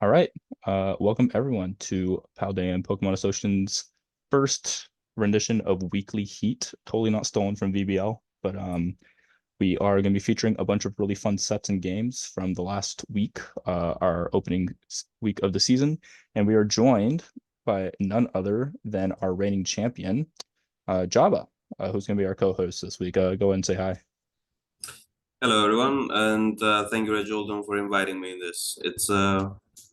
All right. Welcome everyone to Paldea and Pokemon Association's first rendition of Weekly Heat. Totally not stolen from VBL, but we are going to be featuring a bunch of really fun sets and games from the last week, our opening week of the season, and we are joined by none other than our reigning champion, Jabba, who's going to be our co-host this week. Go ahead and say hi. Hello, everyone, and thank you, Jolteon, for inviting me in this. It's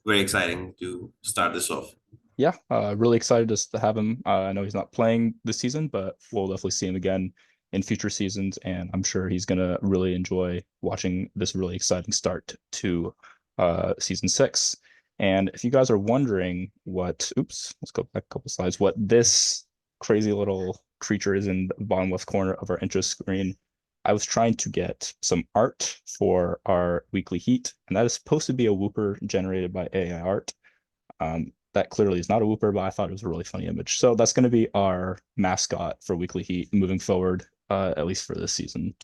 very exciting to start this off. Yeah, really excited just to have him. I know he's not playing this season, but we'll definitely see him again in future seasons, and I'm sure he's gonna really enjoy watching this really exciting start to season 6. And if you guys are wondering oops, let's go back a couple slides, what this crazy little creature is in the bottom left corner of our interest screen. I was trying to get some art for our weekly heat, and that is supposed to be a Wooper generated by AI art. That clearly is not a Wooper, but I thought it was a really funny image. So that's going to be our mascot for Weekly Heat moving forward, at least for this season.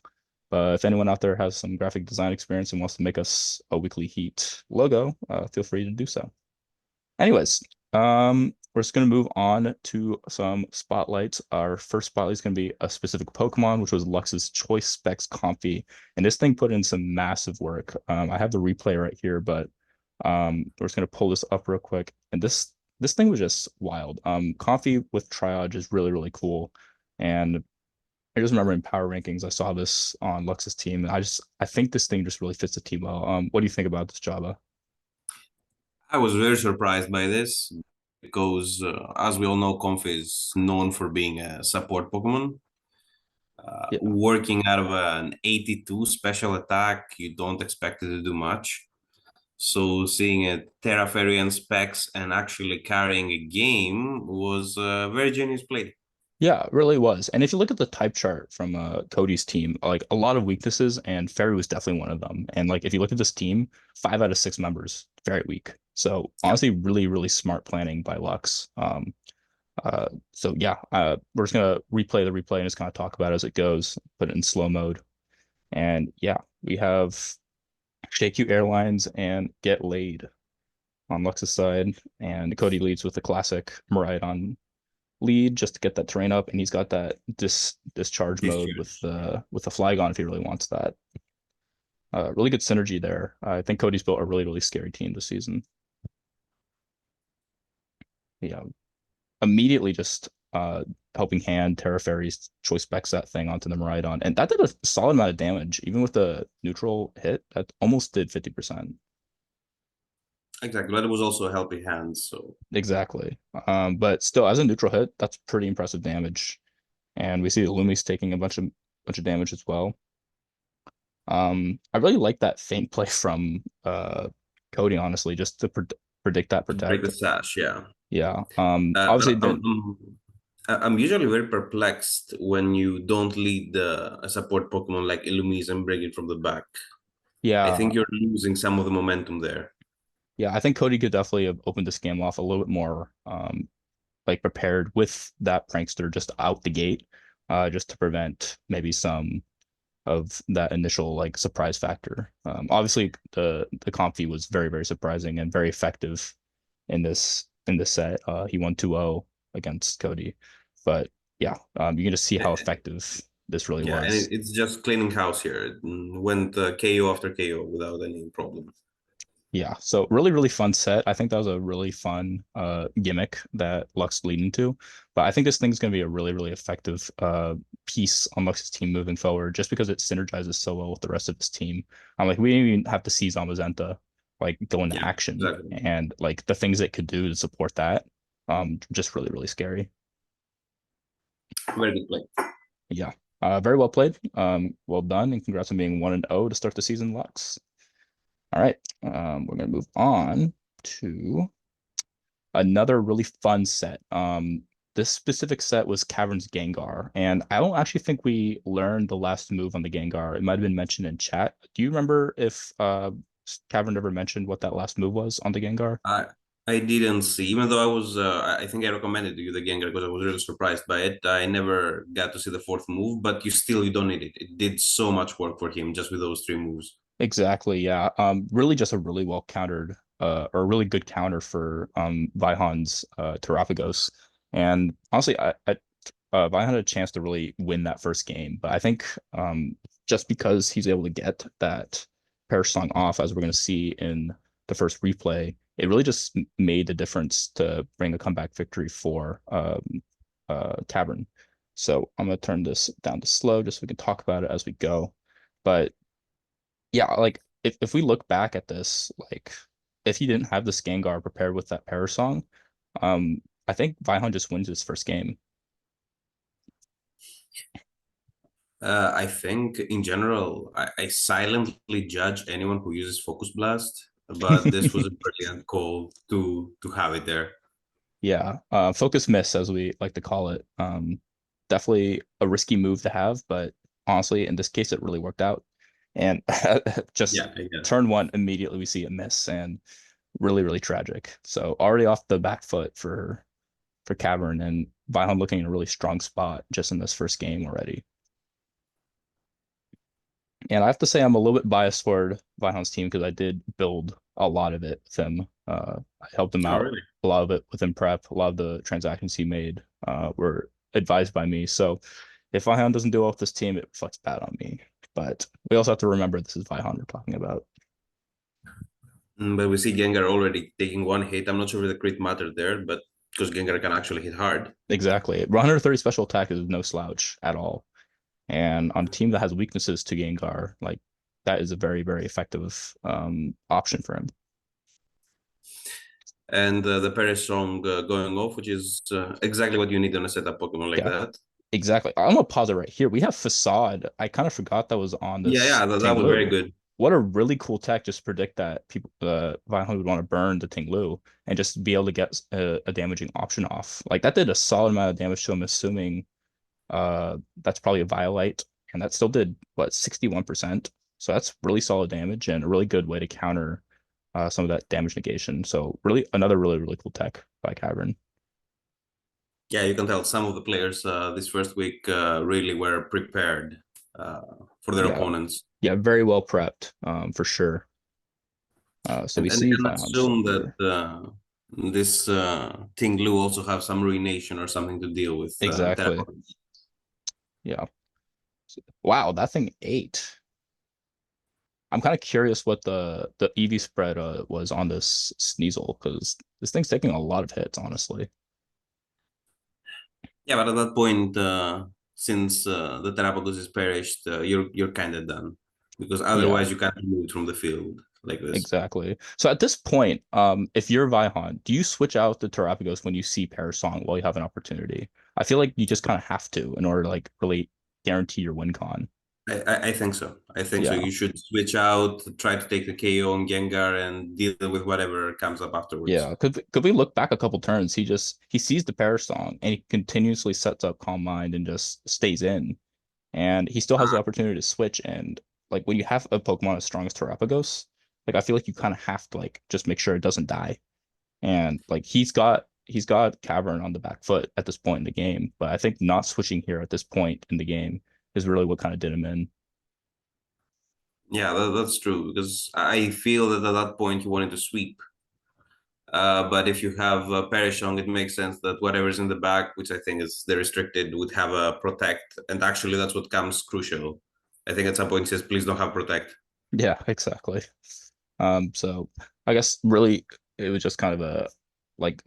But if anyone out there has some graphic design experience and wants to make us a Weekly Heat logo, feel free to do so. Anyways, we're just going to move on to some spotlights. Our first spotlight is going to be a specific Pokemon, which was Lux's Choice Specs Comfy. And this thing put in some massive work. I have the replay right here, but we're just going to pull this up real quick. And this thing was just wild. Comfy with Triage is really, really cool. And I just remember in power rankings, I saw this on Lux's team. And I think this thing just really fits the team well. What do you think about this, Java? I was very surprised by this because, as we all know, Conf is known for being a support Pokemon. Yeah. Working out of an 82 special attack, you don't expect it to do much. So seeing a Terra Fairy and specs and actually carrying a game was a very genius play. Yeah, it really was. And if you look at the type chart from Cody's team, like a lot of weaknesses, and Fairy was definitely one of them. And like if you look at this team, 5 out of 6 members very weak. So Yeah. honestly, really, really smart planning by Lux. So yeah, we're just gonna replay the replay and just kind of talk about it as it goes, put it in slow mode. And yeah, we have Shake You Airlines and Get Laid on Lux's side, and Cody leads with the classic Miraidon lead just to get that terrain up, and he's got that discharge mode Discharge. with the Flygon if he really wants that. Really good synergy there. I think Cody's built a really, really scary team this season. Yeah, immediately just helping hand Terra Fairy's choice specs that thing onto the Miraidon, and that did a solid amount of damage even with the neutral hit. That almost did 50%. Exactly. But it was also a helping hand. So Exactly. But still, as a neutral hit, that's pretty impressive damage. And we see the Lumi's taking a bunch of damage as well. I really like that feint play from Cody, honestly, just to predict that to break protect. the sash, yeah. Yeah. But Obviously it didn't. I'm usually very perplexed when you don't lead a support Pokemon like Illumise and bring it from the back. I Yeah. think you're losing some of the momentum there. Yeah. I think Cody could definitely have opened this game off a little bit more like prepared with that prankster just out the gate, just to prevent maybe some of that initial like surprise factor. Obviously the Comfy was very, very surprising and very effective in this set. He won 2-0 against Cody. But yeah, you can just see how Eh, effective this really Yeah, and was. it's just cleaning house here. It went KO after KO without any problem. Yeah, so really, really fun set. I think that was a really fun gimmick that Lux leading to. But I think this thing's gonna be a really, really effective piece on Lux's team moving forward, just because it synergizes so well with the rest of his team. I'm like, we didn't even have to see Zamazenta like go into Yeah, action, exactly. and like the things it could do to support that, just really, really scary. Very good play. Yeah. Very well played. Well done, and congrats on being 1-0 to start the season, Lux. All right. We're gonna move on to another really fun set. This specific set was Cavern's Gengar, and I don't actually think we learned the last move on the Gengar. It might have been mentioned in chat. Do you remember if Cavern ever mentioned what that last move was on the Gengar? I I didn't see, even though I think I recommended you the Gengar because I was really surprised by it. I never got to see the fourth move, but you don't need it. It did so much work for him just with those three moves. Exactly, yeah. Really just a really well countered or a really good counter for Vaihan's Terapagos. And honestly, Vaihan had a chance to really win that first game, but I think just because he's able to get that Perish Song off, as we're going to see in the first replay, it really just made the difference to bring a comeback victory for Cavern. So I'm gonna turn this down to slow just so we can talk about it as we go. But yeah, like if we look back at this, like if he didn't have the Gengar prepared with that Perish Song, I think Vaihan just wins his first game. I think in general, I silently judge anyone who uses Focus Blast, but this was a brilliant call to have it there. Yeah, focus miss as we like to call it. Definitely a risky move to have, but honestly, in this case, it really worked out. And just Yeah, I guess. turn one immediately, we see a miss, and really, really tragic. So already off the back foot for Cavern, and Vaihan looking in a really strong spot just in this first game already. And I have to say, I'm a little bit biased toward Vaihan's team because I did build a lot of it with him. I helped him Oh, out really? a lot of it within prep. A lot of the transactions he made were advised by me. So if Vaihan doesn't do well with this team, it reflects bad on me. But we also have to remember this is Vaihan we're talking about. But we see Gengar already taking one hit. I'm not sure if the crit mattered there, but because Gengar can actually hit hard. Exactly. 130 special attack is no slouch at all. And on a team that has weaknesses to Gengar, like that is a very, very effective option for him. And the Perish Song going off, which is exactly what you need on a setup Pokemon like Yeah, that. exactly. I'm gonna pause it right here. We have Facade. I kind of forgot that was on Yeah, this yeah, that was very Tinglu. good. What a really cool tech just to predict that people Violet would want to burn the Tinglu and just be able to get a damaging option off. Like that did a solid amount of damage to him, assuming that's probably a Violite, and that still did what 61%. So that's really solid damage and a really good way to counter some of that damage negation. So really another really, really cool tech by Cavern. Yeah, you can tell some of the players this first week really were prepared uh, for their Yeah. opponents. Yeah, very well prepped, for sure. So we And they see can Vion just right assume that here. this Tinglu also have some ruination or something to deal with. Exactly. Yeah. Wow, that thing ate. I'm kind of curious what the EV spread was on this Sneasel because this thing's taking a lot of hits, honestly. Yeah, but at that point, since the Terapagos is perished, you're kind of done because Yeah, otherwise you can't move it from the field like this. exactly. So at this point, if you're Vaihan, do you switch out the Terapagos when you see Parasong while you have an opportunity? I feel like you just kind of have to in order to like really guarantee your win con. I think so. I think so. Yeah. You should switch out, try to take the KO on Gengar, and deal with whatever comes up afterwards. Yeah, could we look back a couple turns? He sees the Paris song and he continuously sets up Calm Mind and just stays in. And he still has the opportunity to switch. And like when you have a Pokemon as strong as Terapagos, like I feel like you kind of have to like just make sure it doesn't die. And like he's got Cavern on the back foot at this point in the game. But I think not switching here at this point in the game is really what kind of did him in. Yeah, that's true because I feel that at that point you wanted to sweep. But if you have Perishong, it makes sense that whatever's in the back, which I think is the restricted, would have a protect. And actually, that's what comes crucial. I think at some point it says, please don't have protect. Yeah, exactly. So I guess really it was just kind of a like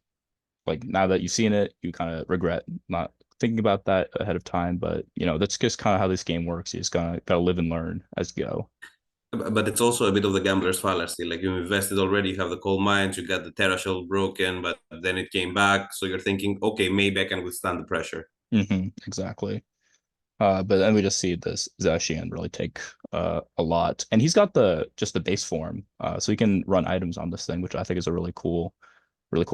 now that you've seen it, you kind of regret not thinking about that ahead of time. But that's just kind of how this game works. You just gotta live and learn as you go. But it's also a bit of the gambler's fallacy. Like you invested already, you have the coal mines, you got the Terra Shell broken, but then it came back. So you're thinking, okay, maybe I can withstand the pressure. Exactly. But then we just see this Zacian really take a lot, and he's got the just the base form, so he can run items on this thing, which I think is a really cool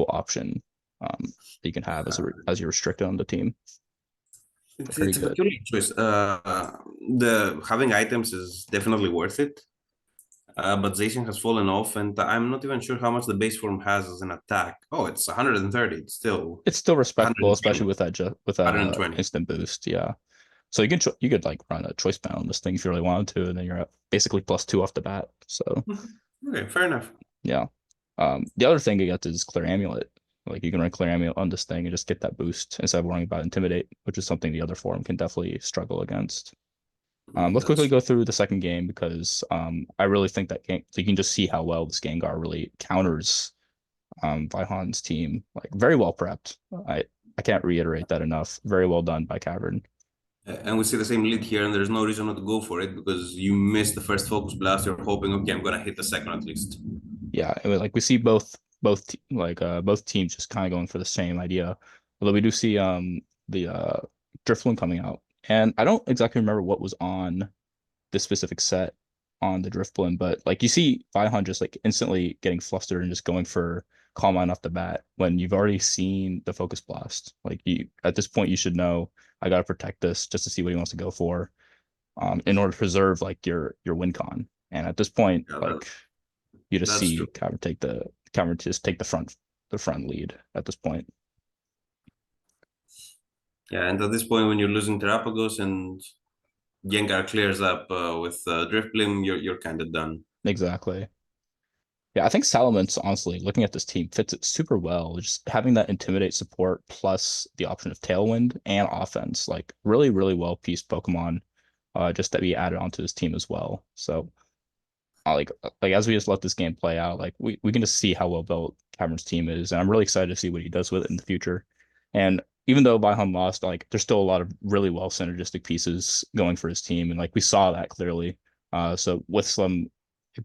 option that you can have as you're restricted on the team. Very It's a good. peculiar choice. The having items is definitely worth it. But Zacian has fallen off, and I'm not even sure how much the base form has as an attack. Oh, it's 130. It's still It's still respectable, 120. especially with that 120. instant boost. Yeah. So you could like run a choice bound on this thing if you really wanted to, and then you're at basically +2 off the bat. So Okay, fair enough. yeah. The other thing you get is Clear Amulet. Like you can run Clear Amulet on this thing and just get that boost instead of worrying about Intimidate, which is something the other form can definitely struggle against. Let's quickly That's go through the second game because I really think that game, so you can just see how well this Gengar really counters Vaihan's team. Like very well prepped. I can't reiterate that enough. Very well done by Cavern. and we see the same lead here, and there's no reason not to go for it because you missed the first focus blast. You're hoping, okay, I'm gonna hit the second at least. Yeah, like we see both teams just kind of going for the same idea. Although we do see the Drifloon coming out, and I don't exactly remember what was on this specific set on the Drifloon, but like you see Vaihan just like instantly getting flustered and just going for Calm Mind off the bat when you've already seen the Focus Blast. Like you at this point you should know I gotta protect this just to see what he wants to go for, in order to preserve like your win con. And at this point, Yeah, like you just that's true. see Cameron just take the front lead at this point. Yeah, and at this point, when you're losing Terapagos and Gengar clears up with Drifblim, you're kind of done. Exactly. Yeah, I think Salamence, honestly, looking at this team, fits it super well. Just having that intimidate support plus the option of Tailwind and offense, like really, really well pieced Pokemon, just that we added onto this team as well. So like as we just let this game play out, like we can just see how well built Cameron's team is, and I'm really excited to see what he does with it in the future. And even though Byham lost, like there's still a lot of really well synergistic pieces going for his team, and like we saw that clearly. So with some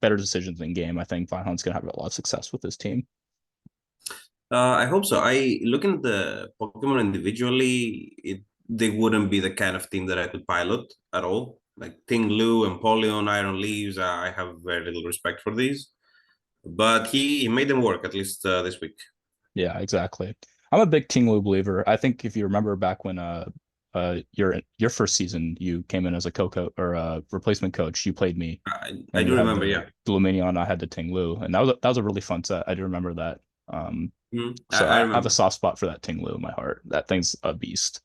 better decisions in game, I think Byham's gonna have a lot of success with this team. I hope so. I looking at the Pokemon individually, they wouldn't be the kind of team that I could pilot at all. Like Ting Lu, Empoleon, Iron Leaves, I have very little respect for these. But he made them work at least this week. Yeah, exactly. I'm a big Tinglu believer. I think if you remember back when your first season, you came in as a co-coach or a replacement coach, you played me I and you do had remember, the yeah. Luminion, I had the Tinglu, and that was a really fun set. I do remember that. So I I have a remember. soft spot for that Tinglu in my heart. That thing's a beast.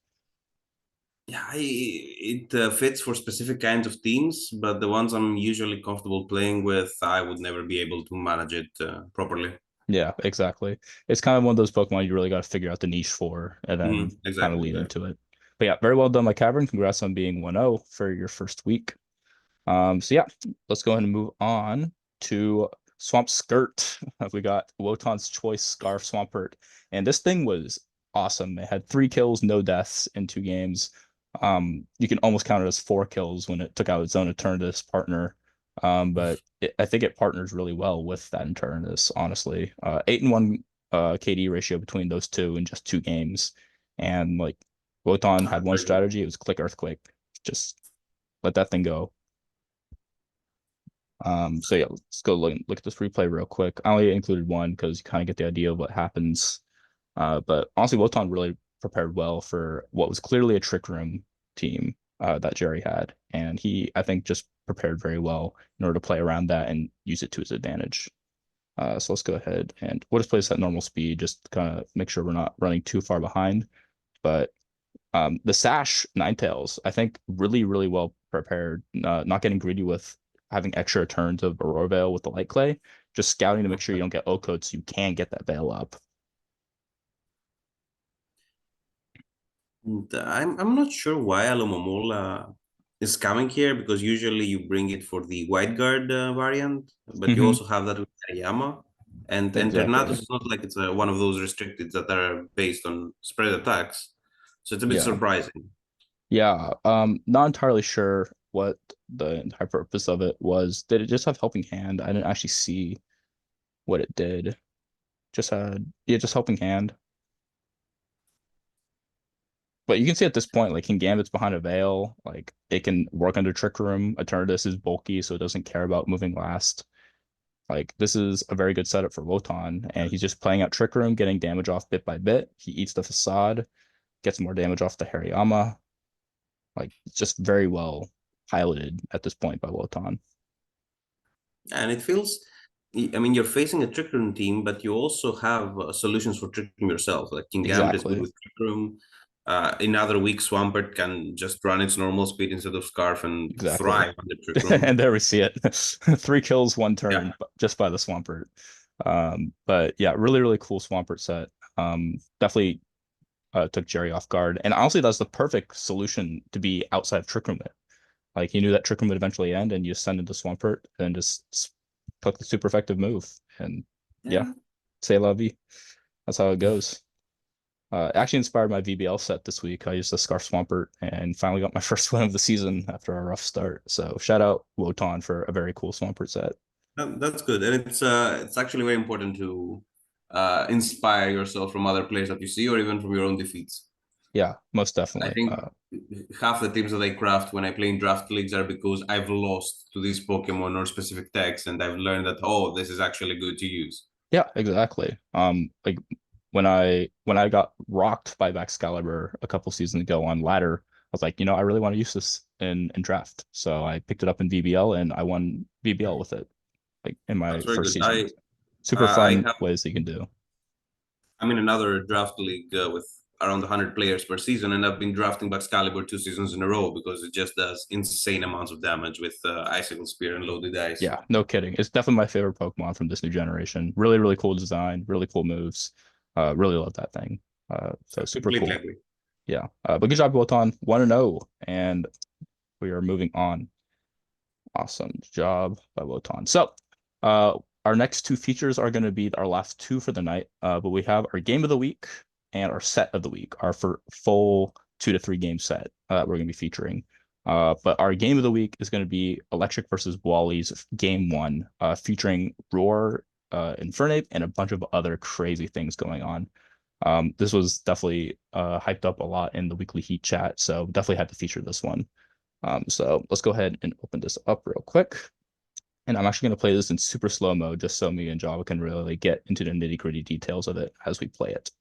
Yeah, it fits for specific kinds of teams, but the ones I'm usually comfortable playing with, I would never be able to manage it properly. Yeah, exactly. It's kind of one of those Pokemon you really got to figure out the niche for and then kind of Exactly, lean exactly. into it. But yeah, very well done, my Cavern. Congrats on being 1-0 for your first week. So yeah, let's go ahead and move on to Swamp Skirt. We got Wotan's Choice Scarf Swampert, and this thing was awesome. It had 3 kills, no deaths in 2 games. You can almost count it as 4 kills when it took out its own Eternatus partner. But I think it partners really well with that Eternatus, honestly. 8-1 KD ratio between those two in just 2 games. And like Wotan had one strategy, it was Click Earthquake. Just let that thing go. So yeah, let's go look at this replay real quick. I only included one because you kind of get the idea of what happens. But honestly, Wotan really prepared well for what was clearly a trick room team that Jerry had, and he I think just prepared very well in order to play around that and use it to his advantage. So let's go ahead and we'll just play this at normal speed, just kind of make sure we're not running too far behind. But the Sash Ninetales, I think, really, really well prepared. Not getting greedy with having extra turns of Aurora Veil with the Light Clay, just scouting to make sure you don't get O-Code so you can get that Veil up. I'm not sure why Alumamola is coming here because usually you bring it for the White Guard variant, but you Hmm. also have that with Hariyama. And Exactly. Ternatus is not like it's one of those restricted that are based on spread attacks. So it's a bit Yeah. surprising. Yeah. Not entirely sure what the entire purpose of it was. Did it just have Helping Hand? I didn't actually see what it did. Just had, yeah, just Helping Hand. But you can see at this point, like King Gambit's behind a veil, like it can work under Trick Room. Eternatus is bulky, so it doesn't care about moving last. Like this is a very good setup for Wotan, and he's just playing out Trick Room, getting damage off bit by bit. He eats the facade, gets more damage off the Hariyama. Like it's just very well piloted at this point by Wotan. And it feels, I mean, you're facing a Trick Room team, but you also have solutions for Trick Room yourself. Like King Gambit is good Exactly. with Trick Room. In other weeks, Swampert can just run its normal speed instead of Scarf and Exactly. thrive under Trick Room. And there we see it. 3 kills, 1 turn Yeah, just by the Swampert. But yeah, really, really cool Swampert set. Definitely took Jerry off guard. And honestly, that's the perfect solution to be outside of Trick Room. Like he knew that Trick Room would eventually end, and you just send into Swampert and just took the super effective move. And yeah, Yeah. say la vie. That's how it goes. Actually inspired my VBL set this week. I used the Scarf Swampert and finally got my first win of the season after a rough start. So shout out Wotan for a very cool Swampert set. That's good, and it's actually very important to inspire yourself from other players that you see, or even from your own defeats. Yeah, most I definitely. think half the teams that I craft when I play in draft leagues are because I've lost to these Pokemon or specific decks, and I've learned that this is actually good to use. Yeah, exactly. Like when I got rocked by Excalibur a couple seasons ago on ladder, I was like, I really want to use this in draft. So I picked it up in VBL and I won VBL with it, like in my That's very first good. season. Super I fun have ways that you can do. I'm in another draft league with around 100 players per season, and I've been drafting Excalibur 2 seasons in a row because it just does insane amounts of damage with Icicle Spear and loaded dice. Yeah, no kidding. It's definitely my favorite Pokemon from this new generation. Really, really cool design, really cool moves. Really love that thing. So super Completely cool. agree. Yeah. But good job, Wotan. 1-0. And we are moving on. Awesome job by Wotan. So, our next two features are going to be our last two for the night. But we have our game of the week and our set of the week, our for full 2 to 3 game set we're going to be featuring. But our game of the week is going to be Electric versus Wally's game one, featuring Roar, Infernape, and a bunch of other crazy things going on. This was definitely hyped up a lot in the weekly Heat chat, so definitely had to feature this one. So let's go ahead and open this up real quick. And I'm actually going to play this in super slow mode just so me and Java can really get into the nitty gritty details of it as we play it.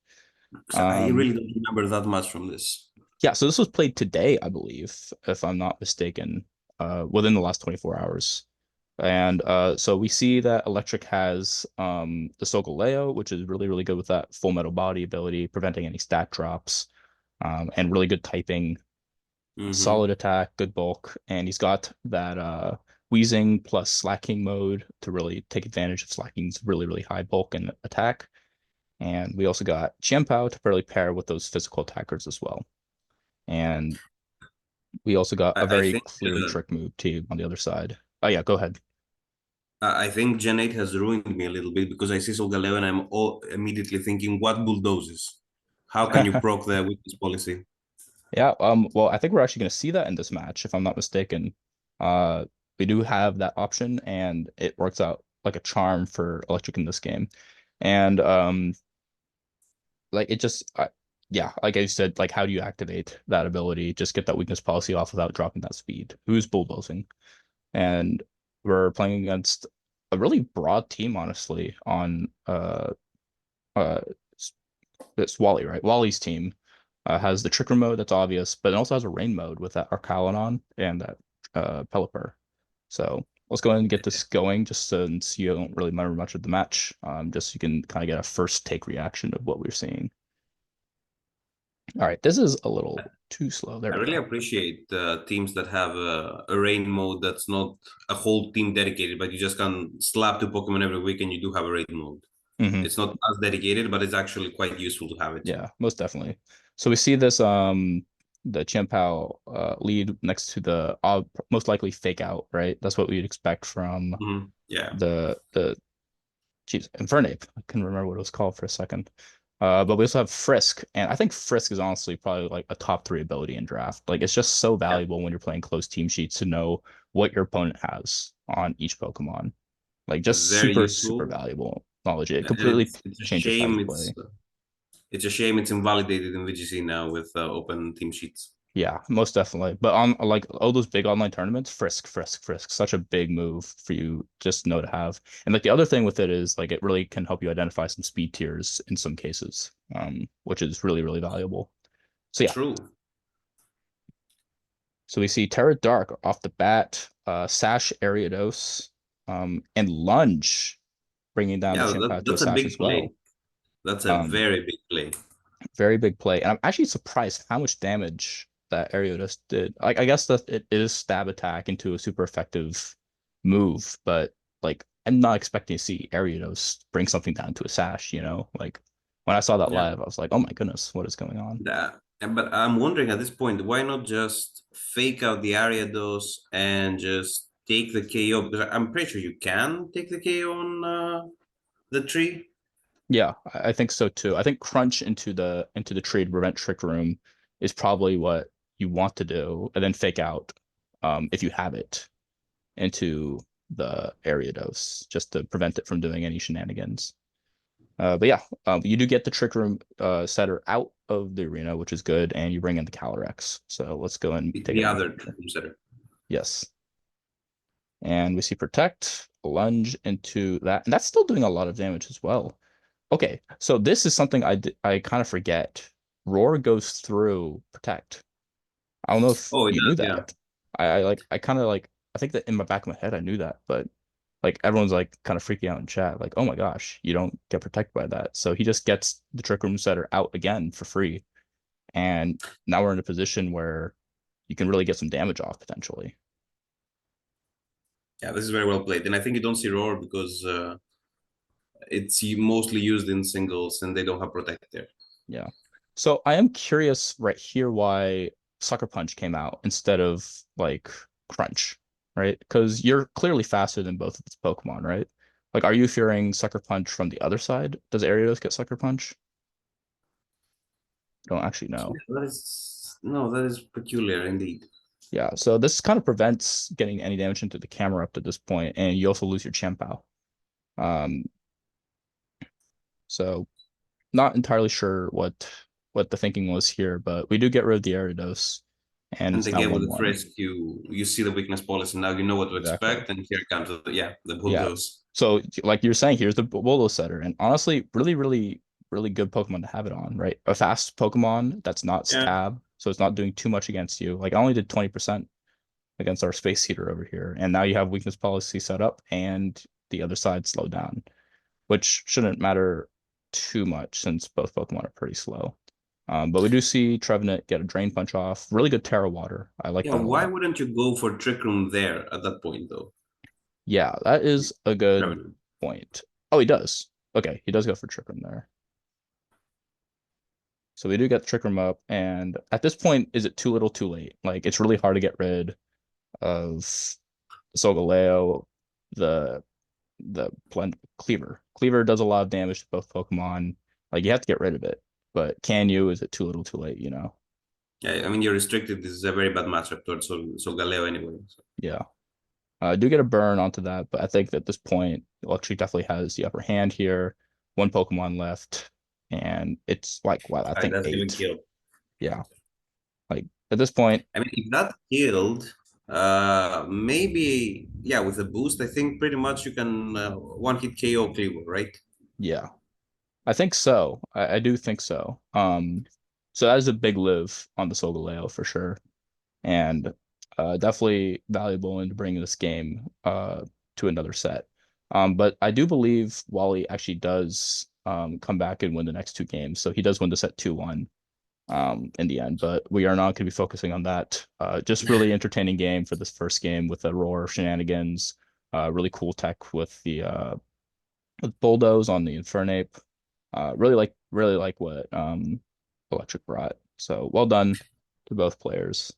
So I Um, really don't remember that much from this. yeah, so this was played today, I believe, if I'm not mistaken, within the last 24 hours. And so we see that Electric has the Solgaleo, which is really, really good with that full metal body ability, preventing any stat drops, and really good typing, Mm-hmm. solid attack, good bulk, and he's got that Wheezing plus Slacking mode to really take advantage of Slacking's really, really high bulk and attack. And we also got Chiempao to really pair with those physical attackers as well. And we also got a I very think clear trick move too on the other side. Oh yeah, go ahead. I think Gen 8 has ruined me a little bit because I see Solgaleo and I'm all immediately thinking, what bulldozes? How can you proc the weakness policy? Yeah, well, I think we're actually going to see that in this match, if I'm not mistaken. Uh, we do have that option, and it works out like a charm for Electric in this game. And like it just, yeah, like I said, like how do you activate that ability? Just get that weakness policy off without dropping that speed. Who's bulldozing? And we're playing against a really broad team, honestly, on uh it's Wally, right? Wally's team has the Tricker mode that's obvious, but it also has a Rain mode with that Arcalon and that Pelipper. So let's go ahead and get this going, just since you don't really remember much of the match, just so you can kind of get a first take reaction of what we're seeing. All right, this is a little too slow. There I we really go. appreciate teams that have a rain mode that's not a whole team dedicated, but you just can slap 2 Pokemon every week and you do have a rain mode. Hmm. It's not as dedicated, but it's actually quite useful to have it. Yeah, most definitely. So we see this the Chimpao lead next to the most likely fake out, right? That's what we'd expect from Yeah, the geez, Infernape. I couldn't remember what it was called for a second. But we also have Frisk, and I think Frisk is honestly probably like a top 3 ability in draft. Like it's just so yeah, valuable when you're playing close team sheets to know what your opponent has on each Pokemon. Like just very super, super useful. valuable knowledge. It Yeah, and completely it's a changes how you shame play. it's a shame it's invalidated in VGC now with open team sheets. Yeah, most definitely. But on like all those big online tournaments, Frisk, Frisk, Frisk, such a big move for you just know to have. And like the other thing with it is like it really can help you identify some speed tiers in some cases, which is really, really valuable. So yeah, True. so we see Terra Dark off the bat, Sash Ariados, and Lunge bringing down the Yeah, Chimpao to a that's a Sash as big well. play. That's a Um, very big play. Very big play. And I'm actually surprised how much damage that Ariotis did. Like, I guess that it is stab attack into a super effective move, but like I'm not expecting to see Ariados bring something down to a sash, you know? Like when I saw that Yeah. live, I was like, oh my goodness, what is going on? But I'm wondering at this point, why not just fake out the Ariados and just take the KO? Because I'm pretty sure you can take the KO on the tree. Yeah, I think so too. I think crunch into the tree to prevent Trick Room is probably what you want to do, and then fake out if you have it into the area dose just to prevent it from doing any shenanigans. But yeah, you do get the Trick Room setter out of the arena, which is good, and you bring in the Calyrex. So let's go and take a The look other here. setter. Yes, and we see Protect, lunge into that, and that's still doing a lot of damage as well. Okay, so this is something I kind of forget. Roar goes through Protect. I don't know if Oh, it you knew does, yeah. that. I kind of like I think that in my back of my head I knew that, but like everyone's like kind of freaking out in chat, like, oh my gosh, you don't get protected by that. So he just gets the Trick Room setter out again for free. And now we're in a position where you can really get some damage off potentially. Yeah, this is very well played. And I think you don't see Roar because it's mostly used in singles and they don't have Protect there. Yeah. So I am curious right here why Sucker Punch came out instead of like Crunch, right? Because you're clearly faster than both of its Pokemon, right? Like, are you fearing Sucker Punch from the other side? Does Ariados get Sucker Punch? I don't actually know. That is no, that is peculiar indeed. Yeah, so this kind of prevents getting any damage into the camera up to this point, and you also lose your Chien-Pao. Um, so not entirely sure what the thinking was here, but we do get rid of the Ariados, and And it's now again, with the 1-1. Frisk, you see the weakness policy. Now you know what to Exactly. expect. And here comes the Yeah. bulldoze. So like you're saying, here's the Bolo setter, and honestly, really, really, really good Pokemon to have it on, right? A fast Pokemon that's not Yeah. stab, so it's not doing too much against you. Like I only did 20% against our Space Heater over here, and now you have weakness policy set up and the other side slowed down, which shouldn't matter too much since both Pokemon are pretty slow. But we do see Trevenant get a Drain Punch off. Really good Terra Water. I like Yeah. that a Why lot. wouldn't you go for Trick Room there at that point, though? Yeah, that is a good Revenue. point. Oh, he does. Okay, he does go for Trick Room there. So we do get Trick Room up, and at this point, is it too little, too late? Like it's really hard to get rid of Solgaleo, the blend Cleaver. Cleaver does a lot of damage to both Pokemon. Like you have to get rid of it, but can you? Is it too little, too late? You know? Yeah, I mean you're restricted. This is a very bad matchup towards Galeo anyway. So. Yeah. I do get a burn onto that, but I think at this point, Electric definitely has the upper hand here. One Pokemon left, and it's like what I All right, think that's even eight. killed. Yeah. Like at this point, I mean, if that killed, maybe yeah, with a boost, I think pretty much you can one hit KO Cleaver, right? yeah, I think so. I do think so. So that is a big live on the Solgaleo for sure, and definitely valuable in bringing this game to another set. But I do believe Wally actually does come back and win the next two games, so he does win the set 2-1 in the end. But we are not going to be focusing on that. Just really entertaining game for this first game with the roar of shenanigans. Really cool tech with bulldoze on the Infernape. Really like what Electric brought. So well done to both players.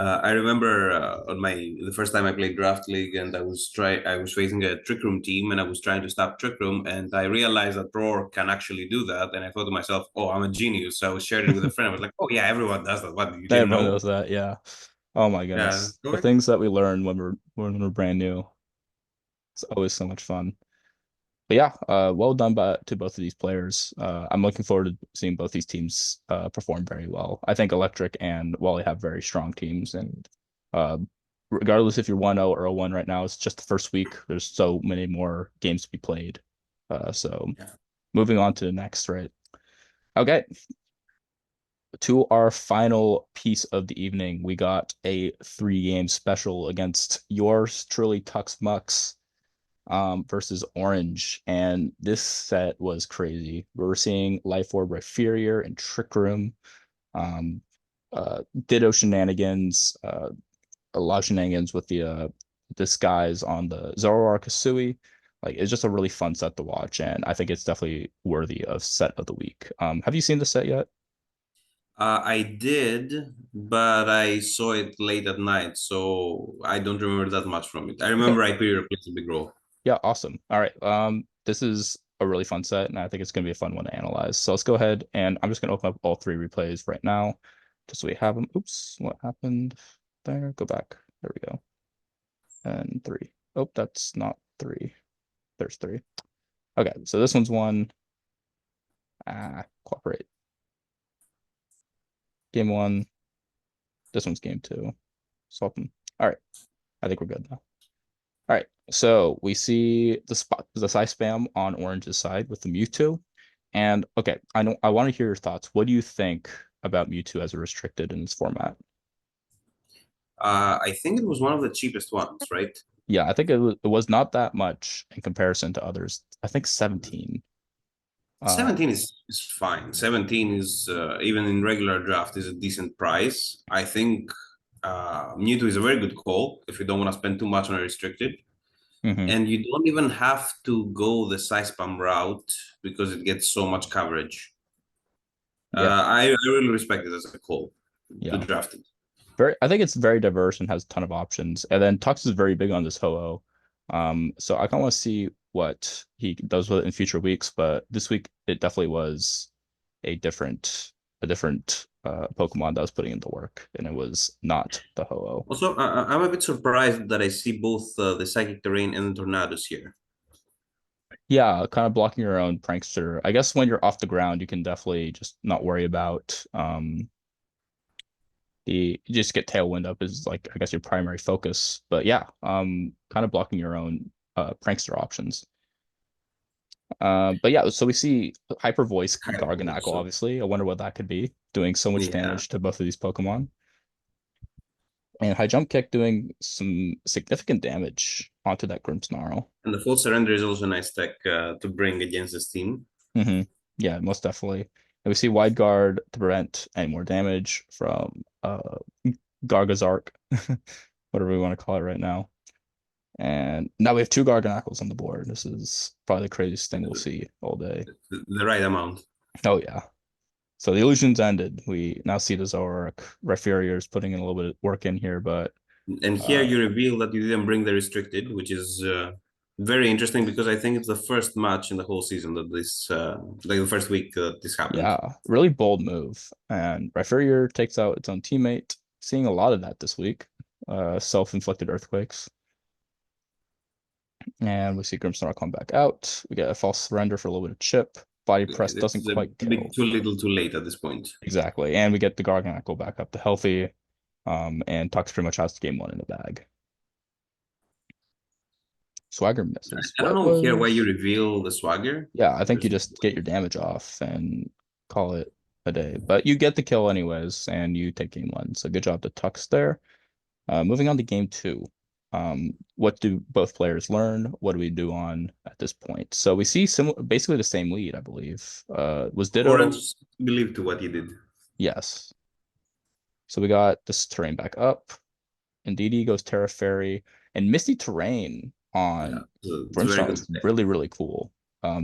I remember on my the first time I played Draft League, and I was facing a Trick Room team, and I was trying to stop Trick Room, and I realized that Roar can actually do that, and I thought to myself, "Oh, I'm a genius!" So I was sharing it with a friend. I was like, "Oh yeah, everyone does that. What you didn't Everyone know?" knows that, yeah. Oh my Yeah, goodness. go The ahead. things that we learn when we're brand new. It's always so much fun. But yeah, well done to both of these players. I'm looking forward to seeing both these teams perform very well. I think Electric and Wally have very strong teams, and uh, regardless if you're 1-0 or 0-1 right now, it's just the first week. There's so many more games to be played. So Yeah. moving on to the next, right? Okay, to our final piece of the evening, we got a 3-game special against yours truly, Tux Mux versus Orange. And this set was crazy. We were seeing Life Orb Inferior and Trick Room, Ditto shenanigans, a lot of shenanigans with the disguise on the Zoroark Kasui. Like it's just a really fun set to watch, and I think it's definitely worthy of set of the week. Have you seen the set yet? I did, but I saw it late at night, so I don't remember that much from it. I Okay. remember Hyperior plays a big role. Yeah, awesome. All right. This is a really fun set, and I think it's gonna be a fun one to analyze. So let's go ahead and I'm just gonna open up all three replays right now, just so we have them. Oops, what happened there? Go back. There we go. And three. Oh, that's not three. There's three. Okay, so this one's one. Cooperate. Game one. This one's game two. Swap them. All right. I think we're good now. All right. So we see the side spam on Orange's side with the Mewtwo. And okay, I want to hear your thoughts. What do you think about Mewtwo as a restricted in this format? I think it was one of the cheapest ones, right? Yeah, I think it was not that much in comparison to others. I think 17. 17 is fine. 17 is even in regular draft is a decent price. I think Mewtwo is a very good call if you don't want to spend too much on a restricted. Mhm. And you don't even have to go the size spam route because it gets so much coverage. Yeah, I really respect it as a call to yeah. draft it. I think it's very diverse and has a ton of options. And then Tux is very big on this Ho-Oh. So I kind of want to see what he does with it in future weeks, but this week it definitely was a different Pokemon that was putting in the work, and it was not the Ho-Oh. Also, I'm a bit surprised that I see both the Psychic Terrain and the Tornadoes here. Yeah, kind of blocking your own prankster. I guess when you're off the ground, you can definitely just not worry about the you just get tailwind up is like I guess your primary focus. But yeah, kind of blocking your own prankster options. But yeah, so we see Hyper Voice Kind of Garganackle, also. obviously. I wonder what that could be, doing so much Yeah. damage to both of these Pokemon. And High Jump Kick doing some significant damage onto that Grimmsnarl. And the Full Surrender is also a nice tech to bring against this team. Hmm. Yeah, most definitely. And we see Wide Guard to prevent any more damage from Gargazark, whatever we want to call it right now. And now we have two Garganackles on the board. This is probably the craziest thing we'll see all day. The right amount. Oh yeah. So the illusions ended. We now see the Zoroark. Rhyperior is putting in a little bit of work in here, but And here uh you reveal that you didn't bring the restricted, which is very interesting because I think it's the first match in the whole season that this, like the first week this happened. yeah, really bold move. And Rhyperior takes out its own teammate. Seeing a lot of that this week. Self-inflicted earthquakes. And we see Grimmsnarl come back out. We get a false surrender for a little bit of chip. Body press doesn't It's a quite bit kill. too little, too late at this point. Exactly. And we get the Garganackle back up to healthy. And Tux pretty much has game one in the bag. Swagger misses. I don't What know here why you was reveal the swagger. Yeah, I think you There's just get your damage off and call it a day. But you get the kill anyways, and you take game one. So good job to Tux there. Moving on to game two. What do both players learn? What do we do on at this point? So we see basically the same lead, I believe. Was Ditto? Orange believe to what he did. Yes. So we got this terrain back up. Indeedee goes Terra Fairy, and Misty Terrain Yeah, on so it's very Brimstone good. is really, really cool.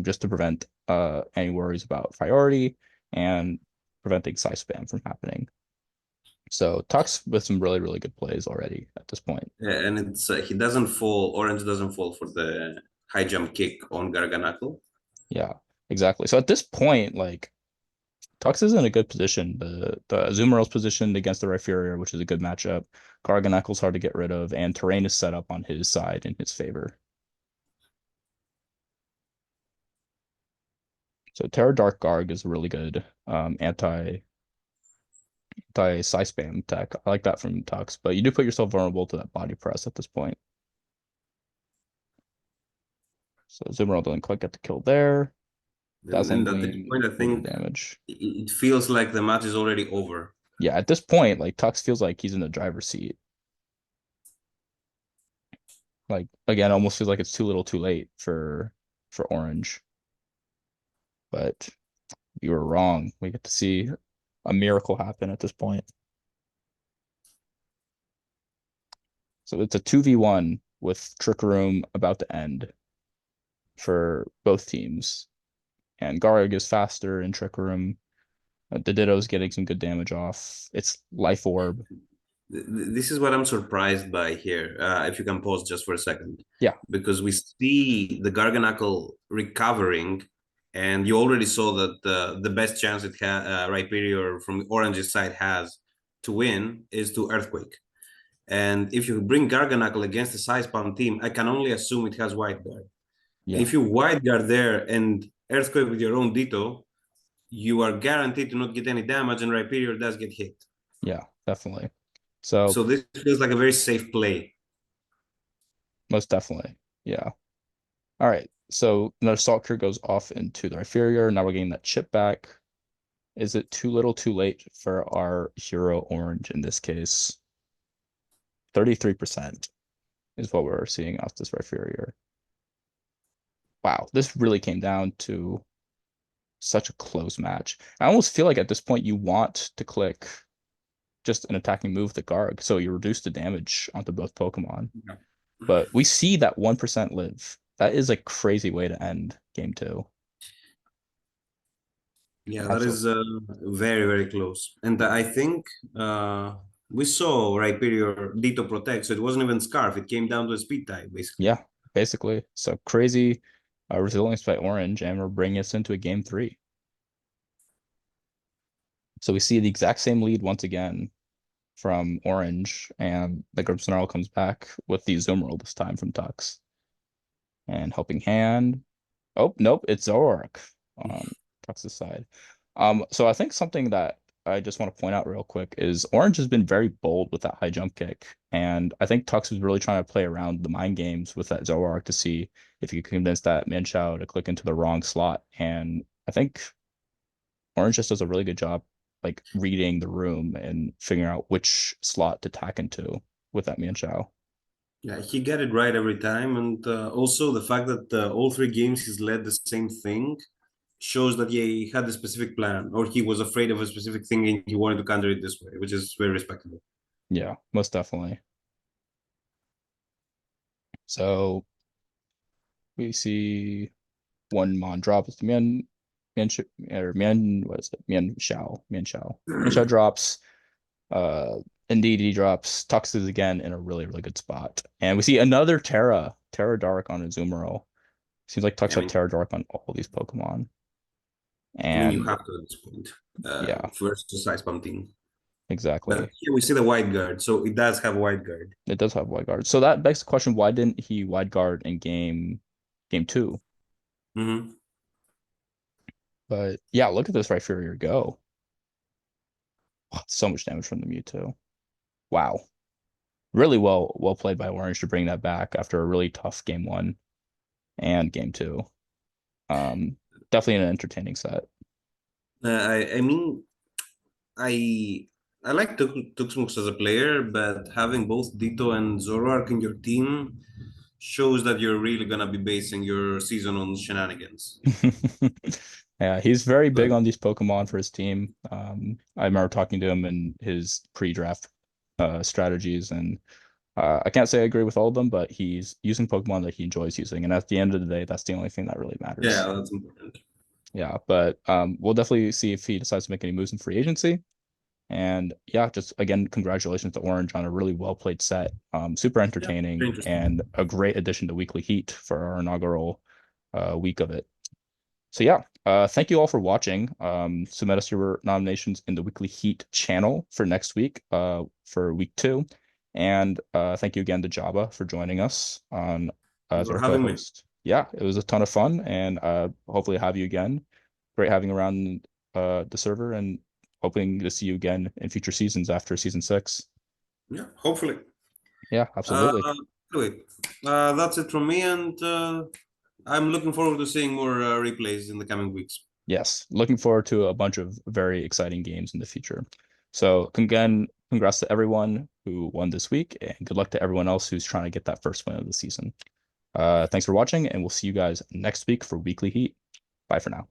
Just to prevent any worries about priority and preventing side spam from happening. So Tux with some really, really good plays already at this point. Yeah, and it's he doesn't fall. Orange doesn't fall for the high jump kick on Garganackle. Yeah, exactly. So at this point, like Tux is in a good position. The Azumarill's positioned against the Rhyperior, which is a good matchup. Garganackle's hard to get rid of, and terrain is set up on his side in his favor. So Terra Dark Garg is a really good anti side spam tech. I like that from Tux, but you do put yourself vulnerable to that body press at this point. So Azumarill doesn't quite get the kill there. Dazzling And at this Gleam point, I will do think damage. it feels like the match is already over. Yeah, at this point, like Tux feels like he's in the driver's seat. Like again, almost feels like it's too little, too late for Orange. But you were wrong. We get to see a miracle happen at this point. So it's a 2v1 with Trick Room about to end for both teams. And Garg is faster in Trick Room. The Ditto's getting some good damage off. It's Life Orb. This is what I'm surprised by here. If you can pause just for a second, Yeah, because we see the Garganacle recovering, and you already saw that the best chance it has, Rhyperior from Orange's side has to win is to Earthquake. And if you bring Garganacle against a Size Palm team, I can only assume it has White Guard. yeah, If you White Guard there and Earthquake with your own Ditto, you are guaranteed to not get any damage, and Rhyperior does get hit. yeah, definitely. So So this feels like a very safe play. most definitely. Yeah. All right. So another Salt Cure goes off into the inferior. Now we're getting that chip back. Is it too little too late for our hero orange in this case? 33% is what we're seeing off this inferior. Wow, this really came down to such a close match. I almost feel like at this point you want to click just an attacking move with the Garg, so you reduce the damage onto both Pokemon. Yeah. But we see that 1% live. That is a crazy way to end game two. Yeah, that Absolutely. is very, very close. And I think we saw Rhyperior Ditto Protect, so it wasn't even Scarf. It came down to a speed tie, basically. Yeah, basically. So crazy resilience by Orange, and we're bringing us into a game three. So we see the exact same lead once again from Orange, and the Grimmsnarl comes back with the Zoomerl this time from Tux. And Helping Hand. Oh, nope, it's Zoroark on Tux's side. So I think something that I just want to point out real quick is Orange has been very bold with that high jump kick. And I think Tux was really trying to play around the mind games with that Zoroark to see if he could convince that Manchow to click into the wrong slot. And I think Orange just does a really good job like reading the room and figuring out which slot to tack into with that Manchow. Yeah, he got it right every time. And also the fact that all three games he's led the same thing shows that he had a specific plan, or he was afraid of a specific thing and he wanted to counter it this way, which is very respectable. Yeah, most definitely. So we see one Mon drop. It's what is it? Mian Shao drops. Uh, indeed, he drops. Tux is again in a really, really good spot. And we see another Terra Dark on Azumarill. Seems like Tux Yeah, had Terra Dark on all these Pokemon. I mean, you And have to at this point. yeah, First to size pumping. But exactly. here we see the wide guard, so it does have wide guard. It does have wide guard. So that begs the question, why didn't he wide guard in game two? Mm-hmm. But yeah, look at this Rhyperior go. Wow, so much damage from the Mewtwo. Wow. Really well played by Orange to bring that back after a really tough game one and game two. Um, Definitely an entertaining set. I mean, I I like Tuxmux as a player, but having both Ditto and Zoroark in your team shows that you're really gonna be basing your season on shenanigans. Yeah, he's very big But on these Pokemon for his team. I remember talking to him in his pre-draft strategies, and I can't say I agree with all of them, but he's using Pokemon that he enjoys using, and at the end of the day, that's the only thing that really matters. yeah, that's important. Yeah, but we'll definitely see if he decides to make any moves in free agency. And yeah, just again, congratulations to Orange on a really well played set. Super Yeah, very entertaining interesting. and a great addition to Weekly Heat for our inaugural week of it. So yeah, thank you all for watching. Submit us your nominations in the Weekly Heat channel for next week, for week two. And thank you again to Jabba for joining us on as You're our having me. co-host. Yeah, it was a ton of fun, and hopefully have you again. Great having you around the server, and hoping to see you again in future seasons after season 6. Yeah, hopefully. Yeah, Uh, absolutely. anyway, that's it from me, and I'm looking forward to seeing more replays in the coming weeks. Yes, looking forward to a bunch of very exciting games in the future. So again, congrats to everyone who won this week, and good luck to everyone else who's trying to get that first win of the season. Thanks for watching, and we'll see you guys next week for Weekly Heat. Bye for now.